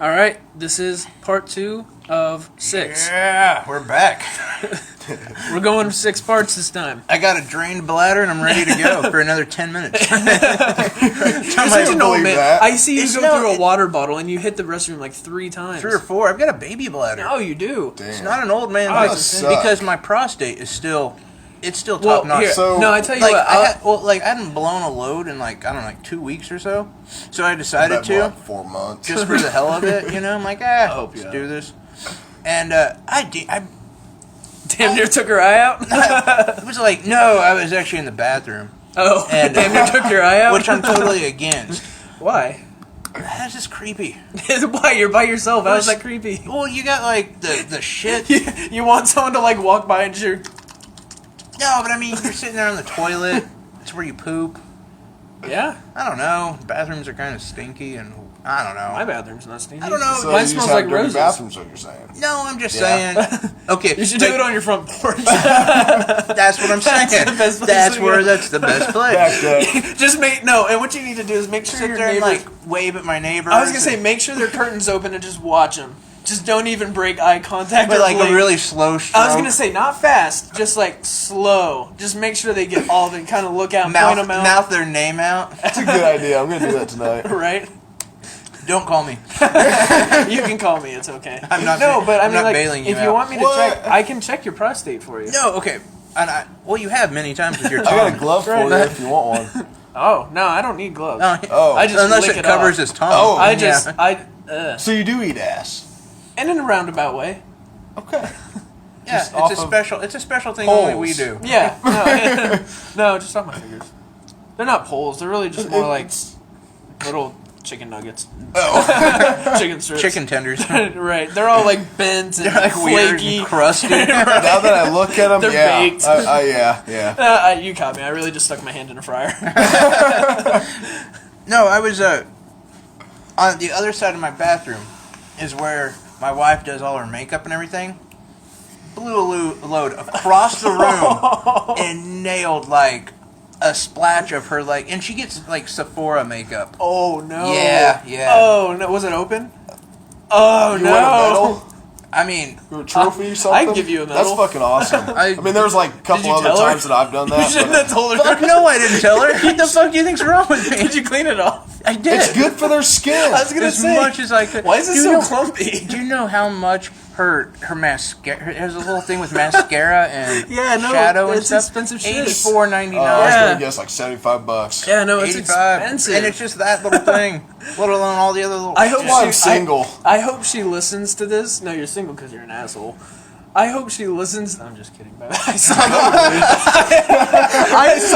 All right, this is part 2 of 6. Yeah, we're back. We're going 6 parts this time. I got a drained bladder and I'm ready to go for another 10 minutes. You're such an old man. I see you go through a water bottle and you hit the restroom like 3 times. 3 or 4. I've got a baby bladder. Oh, you do? Damn. It's not an old man thing because my prostate is still... It's still top notch. So, no, I tell you like, what. I hadn't blown a load in like 2 weeks or so. So I decided to. Like 4 months. Just for the hell of it, you know. I'm like, let's do this. And I Damn near took her eye out? it was like, no, I was actually in the bathroom. Oh, and damn near took your eye out? Which I'm totally against. Why? That's just creepy. Why? You're by yourself. How's that creepy? Well, you got like the shit. You want someone to like walk by and just... No, but I mean, you're sitting there on the toilet. It's where you poop. Yeah? I don't know. Bathrooms are kind of stinky, and I don't know. My bathroom's not stinky. I don't know. So Mine you smells just have like dirty roses. bathrooms, what you're saying. No, I'm just saying. Okay. You should do it on your front porch. That's what I'm saying. That's the best place That's the best place. Back then. Just make... No, and what you need to do is make sure Sit your there and neighbors... like wave at my neighbors. I was going to say, make sure their curtain's open and just watch them. Just don't even break eye contact. But or like blink. a really slow stroke. I was going to say, not fast, just like slow. Just make sure they get all of it, kind of look out, point them out. Mouth their name out. That's a good idea. I'm going to do that tonight. Right? Don't call me. You can call me, it's okay. I'm not. No, but I I'm mean, not like, bailing you if out. you want me to What? check, I can check your prostate for you. No, okay. And well, you have many times with your I tongue. got a glove for you if you want one. Oh, no, I don't need gloves. Oh. I just Unless lick it it covers off. his tongue. Oh. So you do eat ass. And in a roundabout way. Okay. yeah, Just off of it's a special thing poles. only we do. Yeah. No, no, just on my fingers. They're not poles. They're really just more like little chicken nuggets. Oh. Chicken strips. Chicken tenders. Right. They're all like bent and They're like weird flaky. and crusty. Right. Now that I look at them, They're yeah. baked. Yeah. You caught me. I really just stuck my hand in a fryer. No, I was on the other side of my bathroom is where my wife does all her makeup and everything. Blew a load across the room and nailed like a splash of her like, and she gets like Sephora makeup. Oh no. Yeah. Oh no. Was it open? Oh You want a medal? I mean, Or a trophy or something? I'd give you a medal. That's fucking awesome. I mean, there's like a couple you other tell her? times that I've done that. You shouldn't but have told her. fuck no, I didn't tell her. What the fuck do you think's wrong with me? Did you clean it off? I did. it's good for their skin. I was gonna as say. much as I could. Why is it Do you so know- clumpy? Do you know how much her mascara? There's a little thing with mascara and Yeah, no, shadow and it's stuff. expensive shit. $84.99. I was Yeah. gonna guess like $75. Yeah, no, it's 85, expensive. and it's just that little thing, let alone all the other little. I hope shit. Well, I'm single. I hope she listens to this. No, you're single because you're an asshole. I hope she listens. I'm just kidding. But I saw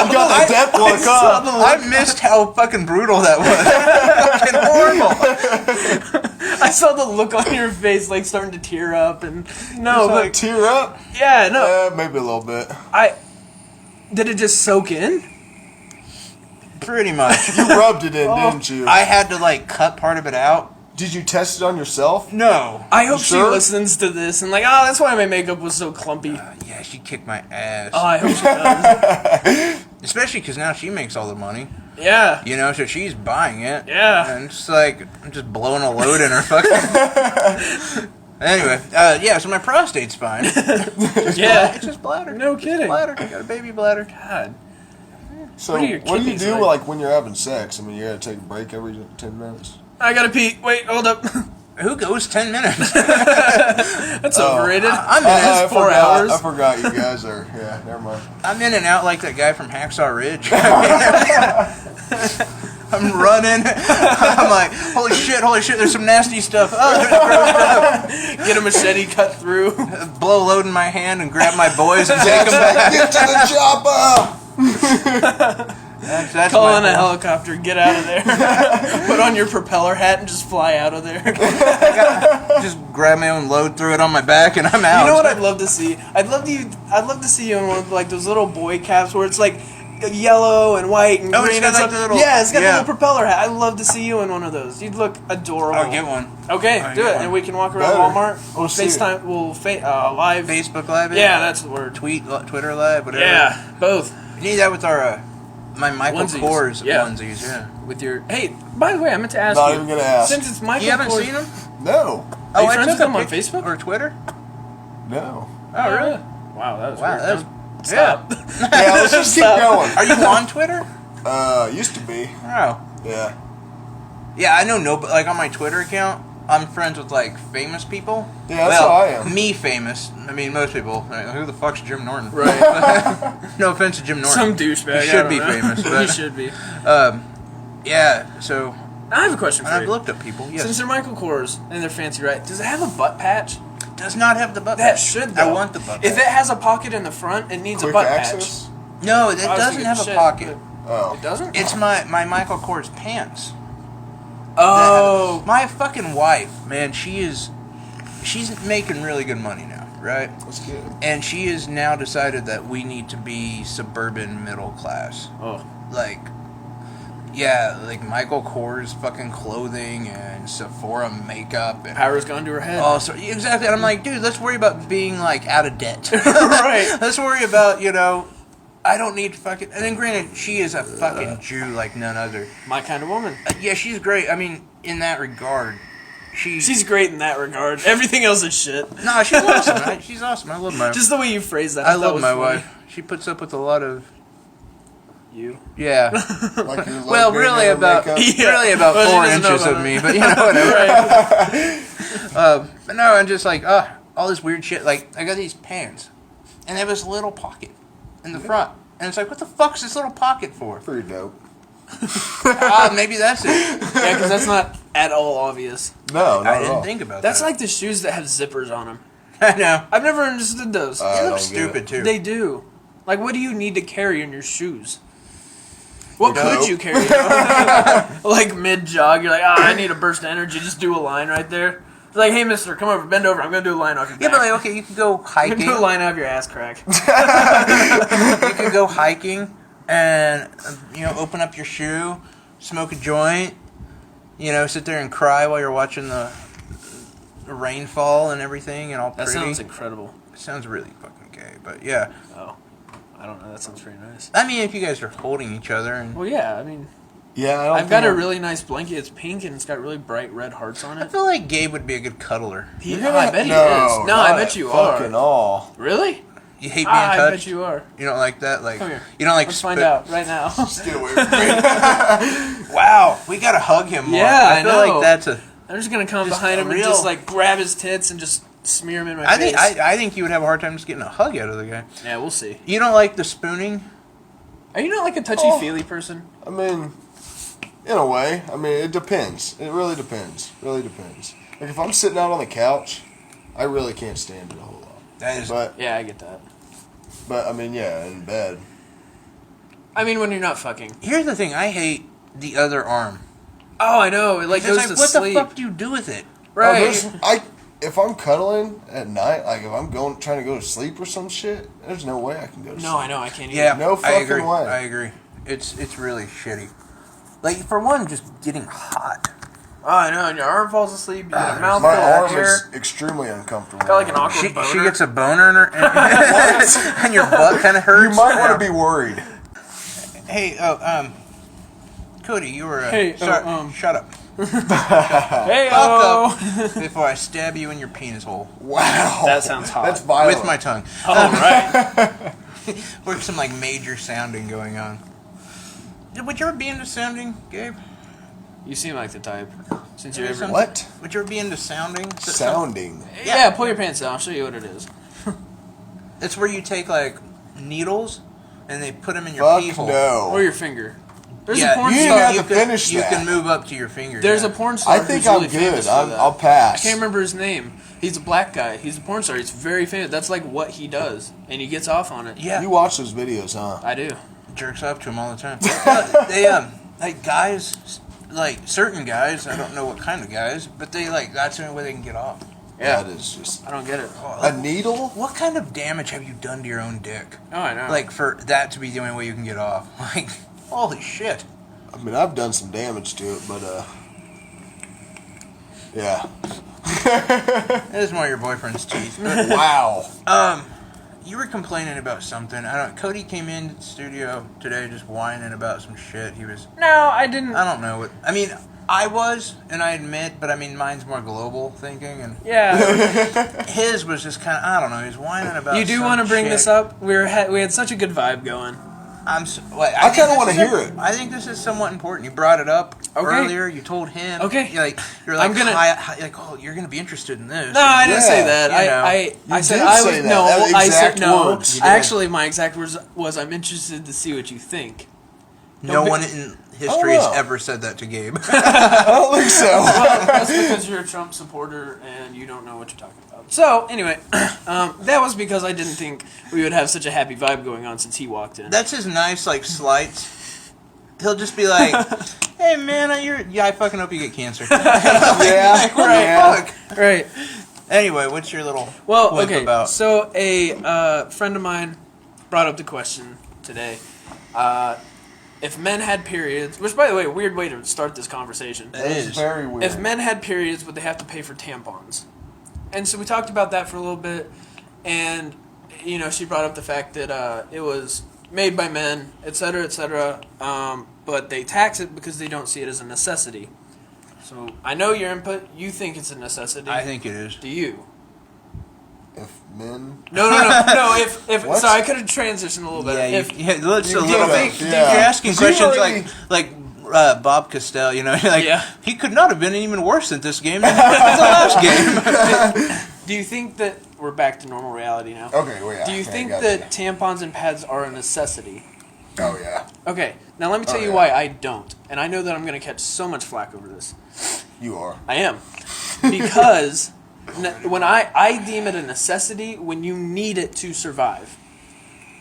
You got the death look up. I missed how fucking brutal that was. Fucking horrible. I saw the look on your face, like starting to tear up, and no, Like but tear up? yeah, no. Maybe a little bit. Did it just soak in? Pretty much. You rubbed it in, didn't you? I had to like cut part of it out. Did you test it on yourself? No. I hope sure? she listens to this and like, oh, that's why my makeup was so clumpy. Yeah, she kicked my ass. Oh, I hope she does. Especially because now she makes all the money. Yeah. You know, so she's buying it. Yeah. And it's like, I'm just blowing a load in her fucking... Anyway, yeah, so my prostate's fine. Yeah. It's just bladder. No It's kidding. bladder. I got a baby bladder. God. So, What are your what do you kidneys do like? like when you're having sex? I mean, you gotta take a break every 10 minutes. I gotta pee. Wait, hold up. Who goes 10 minutes? That's overrated. I'm in I 4 forgot, hours. I forgot you guys are. Yeah, never mind. I'm in and out like that guy from Hacksaw Ridge. I'm running. I'm like, holy shit, there's some nasty stuff. Oh, there's gross stuff. Get a machete, cut through. Blow load in my hand and grab my boys and take them back. Get to the chopper! That's Call my in a whole- helicopter, get out of there. Put on your propeller hat and just fly out of there. Just grab my own load, throw it on my back, and I'm out. You know what I'd love to see? I'd love to see you in one of like those little boy caps where it's like yellow and white and Oh, it's green got and like stuff. the little- yeah, it's got yeah. the little propeller hat. I'd love to see you in one of those. You'd look adorable. I'll get one. Okay, I'll do get it, one. and we can walk around Better. Walmart. We'll see. FaceTime. We'll live. Facebook Live? Yeah, that's the word. Twitter Live, whatever. Yeah, both. You need that with our my Michael Onesies. Kors Yeah. onesies, yeah. With your by the way, I meant to ask Not you. even gonna ask. Since it's Michael You haven't Kors, seen them? No. Are you I friends took with a him on pic- Facebook? Or Twitter? No. Oh, really? Wow, that was Wow, weird. that was... Stop. Yeah, let's just keep going. Are you on Twitter? Used to be. Oh. Yeah. Yeah, I know but like on my Twitter account, I'm friends with like famous people. Yeah, that's how I am. Me famous. I mean, most people. Like, who the fuck's Jim Norton? Right. No offense to Jim Norton. Some douchebag. He should I be don't know. famous. But, He should be. Yeah, so I have a question for I've you. looked up people. Yes. Since they're Michael Kors and they're fancy, right? Does it have a butt patch? Does not have the butt That patch. should, though. I want the butt If patch. it has a pocket in the front, it needs Quick a butt access? No, it patch. I was doesn't thinking, have a shit, pocket. Oh. but It doesn't? It's my Michael Kors pants. Oh. My fucking wife, man, she's making really good money now, right? That's good. And she has now decided that we need to be suburban middle class. Oh. Like, yeah, like Michael Kors fucking clothing and Sephora makeup and Power's gone to her head. oh, so exactly. And I'm like, dude, let's worry about being like out of debt. Right. Let's worry about, I don't need fucking. And then granted, she is a fucking Jew like none other. My kind of woman. Yeah, she's great. I mean, in that regard, She's great in that regard. Everything else is shit. no, she's awesome. She's awesome. I love my. Just the way you phrase that. I thought love was my funny. wife. She puts up with a lot of. You. Yeah. Like your Well, low-grade really hair about makeup? Yeah. really about Well, she 4 doesn't know inches about of that. me, but whatever. Right. But no, I'm just like, all this weird shit. Like, I got these pants, and they have this little pocket in the front, and it's like, what the fuck's this little pocket for? Pretty dope. Maybe that's it. Yeah, because that's not at all obvious. No, not I at didn't all. think about That's that. like the shoes that have zippers on them. I know. I've never understood those. I They don't look get stupid it. too. They do. Like, what do you need to carry in your shoes? What Nope. could you carry? Like mid-jog, you're like, I need a burst of energy. Just do a line right there. It's like, hey, mister, come over, bend over. I'm going to do a line off your Yeah, back. but like, okay, you can go I'm hiking. going to do a line off your ass crack. You can go hiking and open up your shoe, smoke a joint, sit there and cry while you're watching the rainfall and everything and all That pretty. sounds incredible. It sounds really fucking gay, but yeah. Oh, I don't know. That sounds pretty nice. I mean, if you guys are holding each other and Well, yeah, I mean, Yeah, I don't I've got think a really nice blanket. It's pink and it's got really bright red hearts on I it. feel like Gabe would be a good cuddler. I bet he No, is. No, I not bet you fucking are. all. Really? You hate being I touched? bet you are. You don't like that? Like Come here. You don't like Let's find out right now. Just get away from me. Wow, we gotta hug him more. Yeah, I I feel know. like that's a I'm just gonna come Just behind a him and real- just like grab his tits and just smear him in my I face. think I think you would have a hard time just getting a hug out of the guy. Yeah, we'll see. You don't like the spooning? Are you not like a touchy-feely person? I mean, in a way. I mean, it depends. It really depends. Really depends. Like, if I'm sitting out on the couch, I really can't stand it a whole lot. That is Yeah, I get that. But I mean, yeah, in bed. I mean, when you're not fucking. Here's the thing, I hate the other arm. Oh, I know. It like It's goes like, to what sleep. the fuck do you do with it? Right. If I'm cuddling at night, like if I'm trying to go to sleep or some shit, there's no way I can go to sleep. No, I know. I can't. Yeah, No I fucking agree. way. I agree. It's really shitty. Like, for one, just getting hot. Oh, I know. And your arm falls asleep. You get a mouthful My of arm hair. is extremely uncomfortable. Got like an awkward She boner. gets a boner in her, and your butt kind of hurts. You might want to be worried. Hey, Cody, you were. Hey, sorry, shut up. Hey, Fuck up before I stab you in your penis hole Wow. That sounds hot. That's violent. with my tongue. All right. With some like major sounding going on. Would you ever be into sounding, Gabe? You seem like the type. Since you're Maybe ever. some- What? Would you ever be into sounding? Sounding. Yeah, pull your pants down. I'll show you what it is. It's where you take like needles and they put them in your Fuck pee hole. no. Or your finger. There's Yeah, a porn you star. have you to can, finish you that. can move up to your finger. There's yeah. a porn star. I think who's I'm really good. famous for that. I'll pass. I can't remember his name. He's a black guy. He's a porn star. He's very famous. That's like what he does, and he gets off on it. Yeah, You watch those videos, huh? I do. jerks off to him all the time. They like guys, like certain guys. I don't know what kind of guys, but they like that's the only way they can get off. Yeah. That is just I don't get it. a needle. What kind of damage have you done to your own dick? Oh, I know. Like for that to be the only way you can get off? Like, holy shit! I mean, I've done some damage to it, but yeah. That is one of your boyfriend's teeth. But, Wow. you were complaining about something. I don't. Cody came into the studio today just whining about some shit. He was. no, I didn't. I don't know what. I mean, I was, and I admit, but I mean, mine's more global thinking, and Yeah. his was just kind of, I don't know, he was whining about. You do want to bring this up? We had such a good vibe going. I kind of want to hear it. I think this is somewhat important. You brought it up earlier. You told him. Okay. You're like, I'm gonna. oh, you're gonna be interested in this. No, I didn't say that. You know. I said did I say was that. no. That I said exact no. words. You Actually, my exact words was, "I'm interested to see what you think." No one in history has know. ever said that to Gabe. I don't think so. Well, that's because you're a Trump supporter and you don't know what you're talking about. So anyway, that was because I didn't think we would have such a happy vibe going on since he walked in. That's his nice, like, slights. He'll just be like, "Hey man, I fucking hope you get cancer." Yeah, What the fuck? Right. Anyway, what's your little Well, whip okay. about? So a friend of mine brought up the question today. If men had periods, which by the way, a weird way to start this conversation. It is. Very weird. If men had periods, would they have to pay for tampons? And so we talked about that for a little bit, and she brought up the fact that it was made by men, etc., but they tax it because they don't see it as a necessity. So I know your input. You think it's a necessity. I think it is. Do you? If men. No. If What? so, I could have transitioned a little bit. Let's You a little did, bit. yeah. You're asking 'Cause you questions already- like Bob Castell. Like Yeah. he could not have been even worse at this game than the last game. Do you think that we're back to normal reality now? Okay, well, yeah. Do you yeah, think gotcha. that tampons and pads are a necessity? Oh, yeah. Okay, now let me tell Oh, you yeah. why I don't. And I know that I'm going to catch so much flack over this. You are. I am. Because when I deem it a necessity when you need it to survive.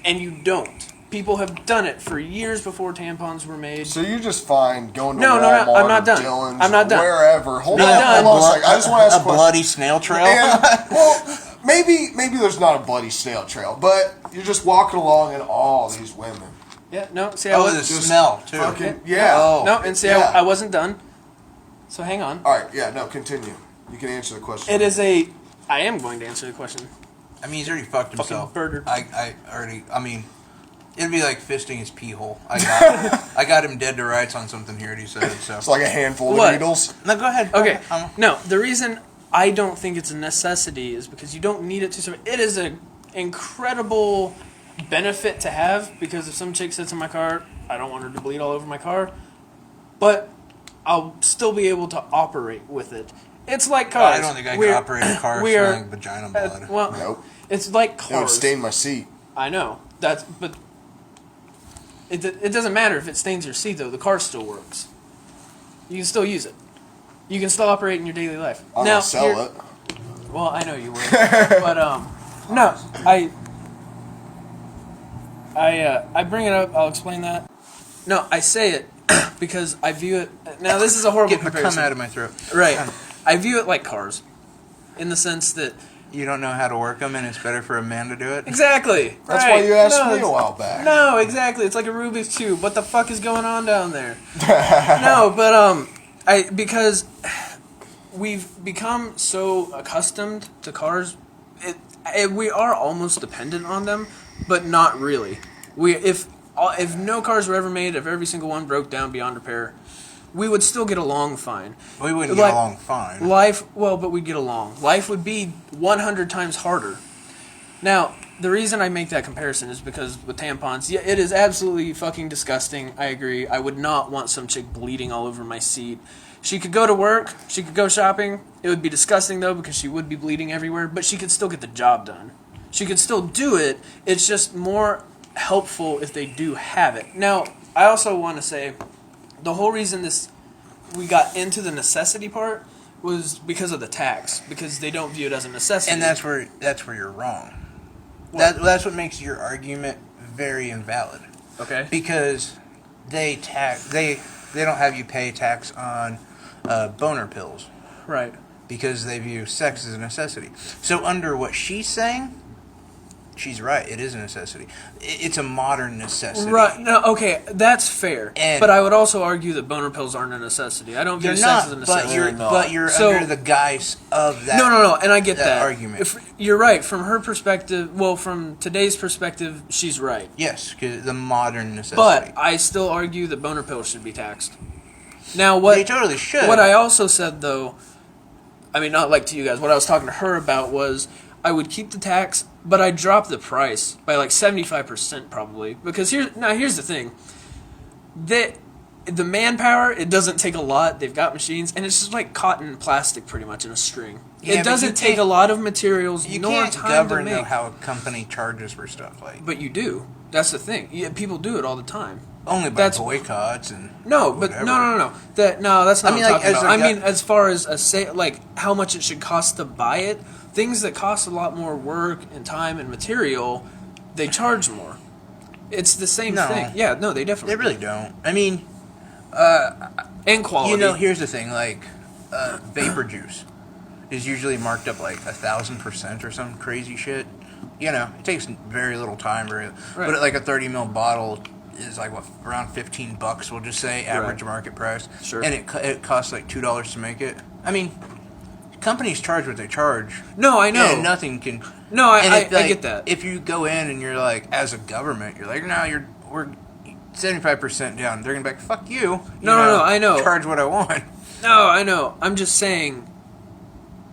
And you don't. People have done it for years before tampons were made. So you just find going to No, Walmart I'm not or done. Dillon's I'm not or done. wherever. Hold Not on, done. hold on a second. I just want to ask a a question. bloody snail trail. And, well, maybe there's not a bloody snail trail, but you're just walking along and all these women. Yeah, no, see, Oh, I the was... Just smell too. Fucking, yeah. Oh. No, and see, Yeah. I wasn't done. So hang on. All right, yeah, no, continue. You can answer the question. It is a... I am going to answer the question. I mean, he's already fucked Fucking himself. birder. I mean, it'd be like fisting his pee hole. I got him dead to rights on something here. He said so. It's like a handful What? of needles. No, go ahead. Okay. I'm- No, the reason I don't think it's a necessity is because you don't need it to survive. It is an incredible benefit to have because if some chick sits in my car, I don't want her to bleed all over my car, but I'll still be able to operate with it. It's like cars. I don't think I can operate a car we're- smelling vagina blood. well, Nope. it's like It would cars. stain my seat. I know. But it doesn't matter if it stains your seat though. The car still works. You can still use it. You can still operate in your daily life. I'm now gonna sell here- it. Well, I know you would, but no, I bring it up. I'll explain that. No, I say it because I view it. Now, this is a horrible Getting the cum comparison. out of my throat. Right, I view it like cars, in the sense that You don't know how to work them, and it's better for a man to do it. exactly. That's right. why you asked No, me a it's- while back. No, exactly. It's like a Rubik's cube. What the fuck is going on down there? No, but because we've become so accustomed to cars, we are almost dependent on them, but not really. If no cars were ever made, if every single one broke down beyond repair, we would still get along fine. We wouldn't Like, get along fine. But we'd get along. Life would be 100 times harder. Now, the reason I make that comparison is because with tampons, yeah, it is absolutely fucking disgusting. I agree. I would not want some chick bleeding all over my seat. She could go to work. She could go shopping. It would be disgusting, though, because she would be bleeding everywhere. But she could still get the job done. She could still do it. It's just more helpful if they do have it. Now, I also want to say, the whole reason we got into the necessity part was because of the tax. Because they don't view it as a necessity. And that's where you're wrong. That's what makes your argument very invalid. Okay. Because they don't have you pay tax on boner pills Right. because they view sex as a necessity. So under what she's saying, she's right. It is a necessity. It's a modern necessity. Right. No. Okay. That's fair. And- but I would also argue that boner pills aren't a necessity. I don't view You're sex not, as a but necessity. you're So- under the guise of that. No, and I get that that argument. You're right. From her perspective, well, from today's perspective, she's right. Yes, because the modern necessity. But I still argue that boner pills should be taxed. Now, what They totally should. What I also said, though, I mean, not like to you guys, what I was talking to her about was I would keep the tax, but I'd drop the price by like 75% probably. Because here's the thing. The manpower, it doesn't take a lot. They've got machines, and it's just like cotton and plastic pretty much in a string. Yeah, it doesn't take a lot of materials You nor can't time govern to make. though, how a company charges for stuff like. But you do. That's the thing. Yeah, people do it all the time. Only by boycotts and No, but whatever. no. That's not I mean, what like, I'm talking as about. a I mean, as far as how much it should cost to buy it, things that cost a lot more work and time and material, they charge more. It's the same No. thing. Yeah, no, they definitely They really don't. I mean, and quality. you know, here's the thing. Like, vapor juice is usually marked up like 1,000% or some crazy shit. You know, it takes very little time. But like a 30 ml bottle is like around $15. We'll just say average market price. Sure. And it costs like $2 to make it. I mean, companies charge what they charge. No, I know. And nothing can. No, I I get that. If you go in and you're like, as a government, you're like, no, we're 75% down. They're gonna be like, fuck you. No, I know. Charge what I want. No, I know. I'm just saying,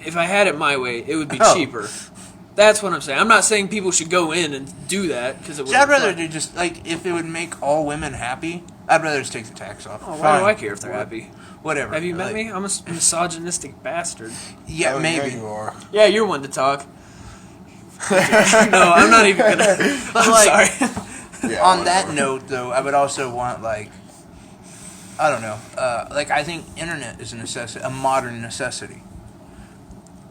if I had it my way, it would be cheaper. That's what I'm saying. I'm not saying people should go in and do that because it would. I'd rather do just like if it would make all women happy. I'd rather just take the tax off. Oh, why do I care if they're happy? Whatever. Have you met me? I'm a misogynistic bastard. Yeah, Oh, maybe. Yeah, you are. Yeah, you're one to talk. No, I'm not even gonna. But I'm like, sorry. Yeah, on whatever. that note, though, I would also want like, I don't know, like I think internet is a modern necessity.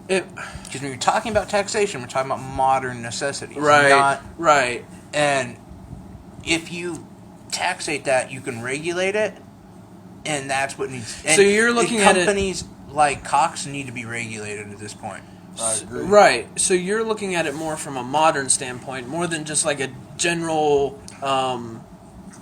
Because when you're talking about taxation, we're talking about modern necessities. Right. And if you taxate that, you can regulate it, and that's what needs. And So you're looking at it- companies like Cox need to be regulated at this point. I agree. Right. So you're looking at it more from a modern standpoint, more than just like a general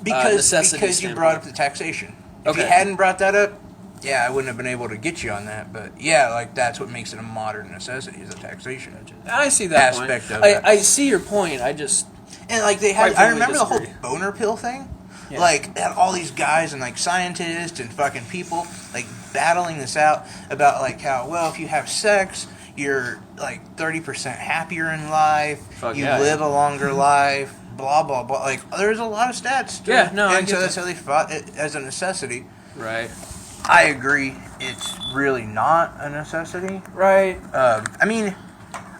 Because necessity you standpoint. brought up the taxation. If you Okay. hadn't brought that up, yeah, I wouldn't have been able to get you on that. But yeah, like that's what makes it a modern necessity is the taxation. I see that Aspect point. of it. I see your point. I just And like they Quite had, I frankly, remember the disagree. whole boner pill thing. Yeah. Like they had all these guys and like scientists and fucking people like battling this out about like how well if you have sex you're like 30% happier in life. Fuck you yeah. live a longer life. Blah blah blah. Like there's a lot of stats. To Yeah, it. no, I and get so that's that. how they fought it as a necessity. right. I agree. It's really not a necessity. Right. I mean,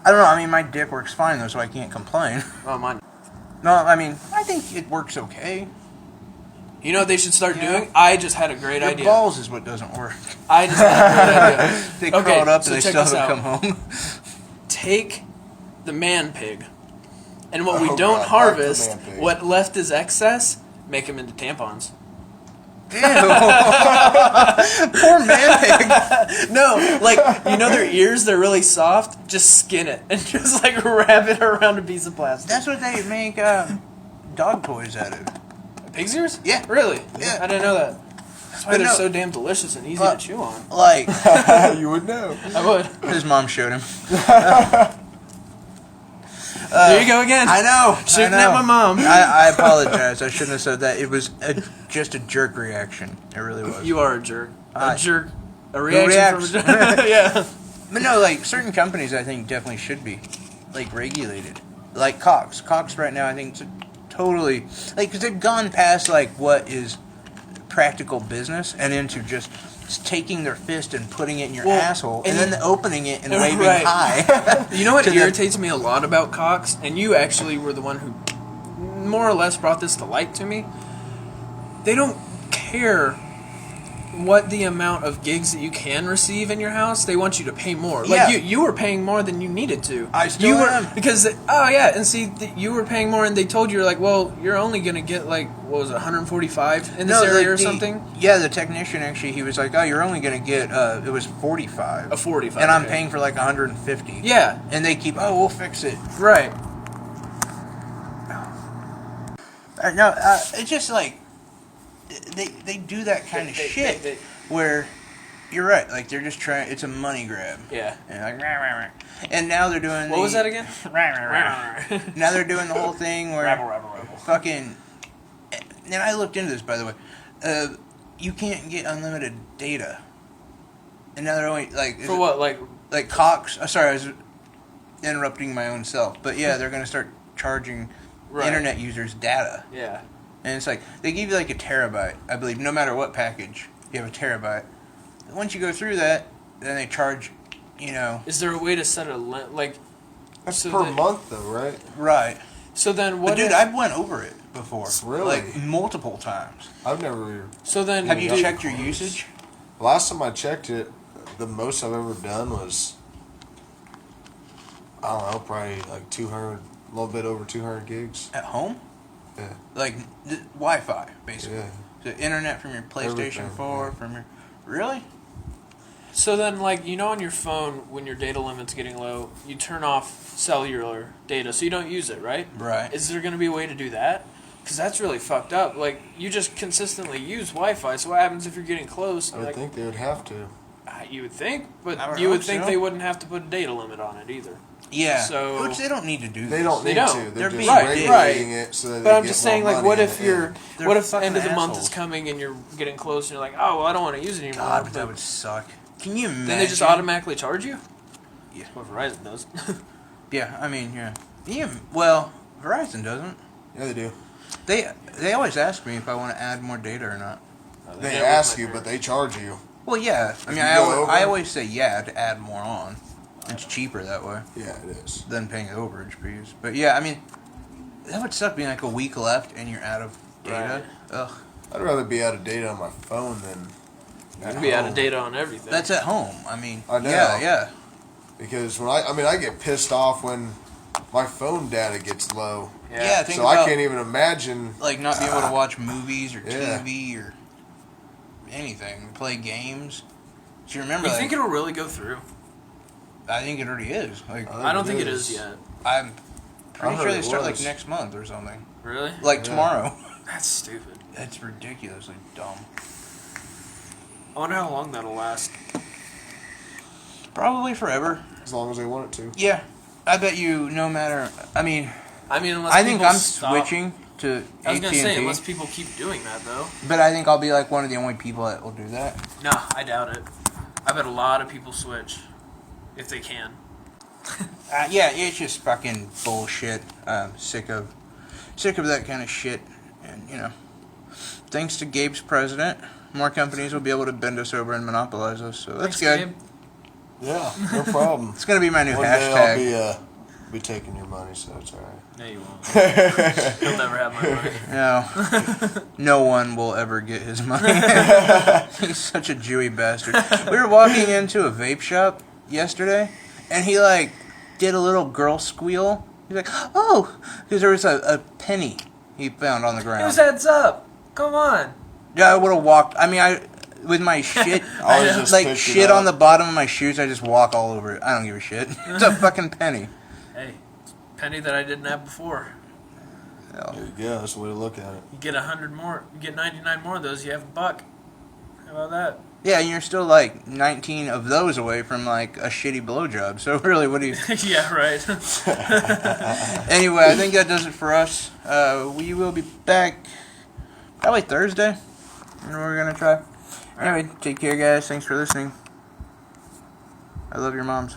I don't know. I mean, my dick works fine though, so I can't complain. Oh, mine. No, I mean, I think it works okay. You know what they should start Yeah. doing? I just had a great Your idea. balls is what doesn't work. I just had a great idea. They Okay, crawled up so and they check still this haven't out. come home. Take the man pig, and what we Oh, don't God, back to harvest, man pig. what left is excess, make them into tampons. Ew. Poor man pig. No, like, you know their ears, they're really soft? Just skin it and just like wrap it around a piece of plastic. That's what they make dog toys out of. Pig's ears? Yeah. Really? Yeah. I didn't know that. That's why But they're no. so damn delicious and easy But- to chew on. Like, You would know. I would. his mom showed him. There you go again. I know. Shooting I know. at my mom. I apologize. I shouldn't have said that. It was just a jerk reaction. It really was. You are a jerk. I- A jerk. A reaction from a reacts. jerk. Yeah. But no, like certain companies, I think definitely should be like regulated. Like Cox. Cox right now, I think it's totally like because they've gone past like what is practical business and into just taking their fist and putting it in your Well, asshole and and then opening it and waving Right. hi. You know what to the- irritates me a lot about Cox? And you actually were the one who more or less brought this to light to me. They don't care what the amount of gigs that you can receive in your house. They want you to pay more. Yeah. Like you were paying more than you needed to. I still you were, am. because and see you were paying more, and they told you like, well, you're only gonna get like what was it, 145 in this area like or something. Yeah, the technician actually, he was like, "Oh, you're only gonna get it was 45, A 45, and I'm okay. paying for like 150." Yeah, and they keep, "Oh, we'll fix it." right. No, it's just like they do that kind of shit they- where you're right. Like they're just trying. It's a money grab. Yeah. And like, rah, rah, rah. And now they're doing. What was that again? Now they're doing the whole thing where Rabble. fucking. And I looked into this, by the way. you can't get unlimited data. And now they're only like For what? like Cox. Sorry, I was interrupting my own self. But yeah, they're gonna start charging internet users data. Yeah. And it's like they give you like a terabyte, I believe, no matter what package you have a terabyte. Once you go through that, then they charge. Is there a way to set a That's so per that- month, though, right? Right. So then what? But dude, I've went over it before. Really? Like multiple times. I've never. So then Have you Yeah. checked your usage? Last time I checked it, the most I've ever done was, I don't know, probably like 200, a little bit over 200 gigs. At home? Yeah. Like Wi-Fi, basically. Yeah. The internet from your PlayStation Everything, 4, yeah. from your... Really? So then, on your phone, when your data limit's getting low, you turn off cellular data, so you don't use it, right? Right. Is there going to be a way to do that? Because that's really fucked up. Like, you just consistently use Wi-Fi, so what happens if you're getting close? I would think they would have to. You would think, but I would you would hope think so. they wouldn't have to put a data limit on it either. Yeah. So- Which they don't need to do They this. don't They need don't. to. They're They're just being regulating it so that But they I'm get just more saying, like, money what in if the you're, end. They're what if fucking end of the month assholes. is coming and you're getting close and you're like, oh, well, I don't want to use it anymore. God, but but that would suck. Can you imagine? then they just automatically charge you? Yeah. What Verizon does. Yeah, I mean, yeah. Well, Verizon doesn't. Yeah, they do. They always ask me if I want to add more data or not. They did it with ask my you, but parents. they charge you. Well, yeah. I mean, you go over? I always say yeah to add more on. It's cheaper that way Yeah, it is. than paying overage fees. But yeah, I mean, that would suck being like a week left and you're out of data. Right. Ugh. I'd rather be out of data on my phone than at You'd be out of home. data on everything. That's at home. I mean, I know. yeah. Because when I get pissed off when my phone data gets low. Yeah, think So about, I can't even imagine. like, not being able to watch movies or Yeah. TV or anything, play games. Do you remember? You like, think it'll really go through? I think it already is. Like, I don't think it is yet. I'm pretty I sure heard they it start like was. next month or something. Really? Like Yeah. tomorrow. That's stupid. That's ridiculously dumb. I wonder how long that'll last. Probably forever. As long as they want it to. Yeah. I bet you no matter. I mean, Unless I think people I'm stop. switching to I was AT&T. gonna say, unless people keep doing that, though. But I think I'll be like one of the only people that will do that. No, I doubt it. I bet a lot of people switch if they can. Yeah, it's just fucking bullshit. I'm sick of that kind of shit. And, thanks to Gabe's president, more companies will be able to bend us over and monopolize us. So that's Thanks, good. Gabe. Yeah, no problem. It's going to be my new One hashtag. day I'll be taking your money, so it's alright. No, you won't. You'll never have my money. No. No one will ever get his money. He's such a Jewy bastard. We were walking into a vape shop yesterday, and he, did a little girl squeal. He's like, oh! Because there was a penny he found on the ground. Whose heads up? Come on. Yeah, I would have walked. I mean, with my shit, I was just picked it shit up. on the bottom of my shoes, I just walk all over it. I don't give a shit. It's a fucking penny. Hey, penny that I didn't have before. Hell. There you go. That's the way to look at it. You get 100 more. You get 99 more of those. You have $1. How about that? Yeah, and you're still 19 of those away from a shitty blowjob. So really, what do you? Yeah, right. Anyway, I think that does it for us. We will be back probably Thursday. And we're gonna try. Anyway, take care, guys. Thanks for listening. I love your moms.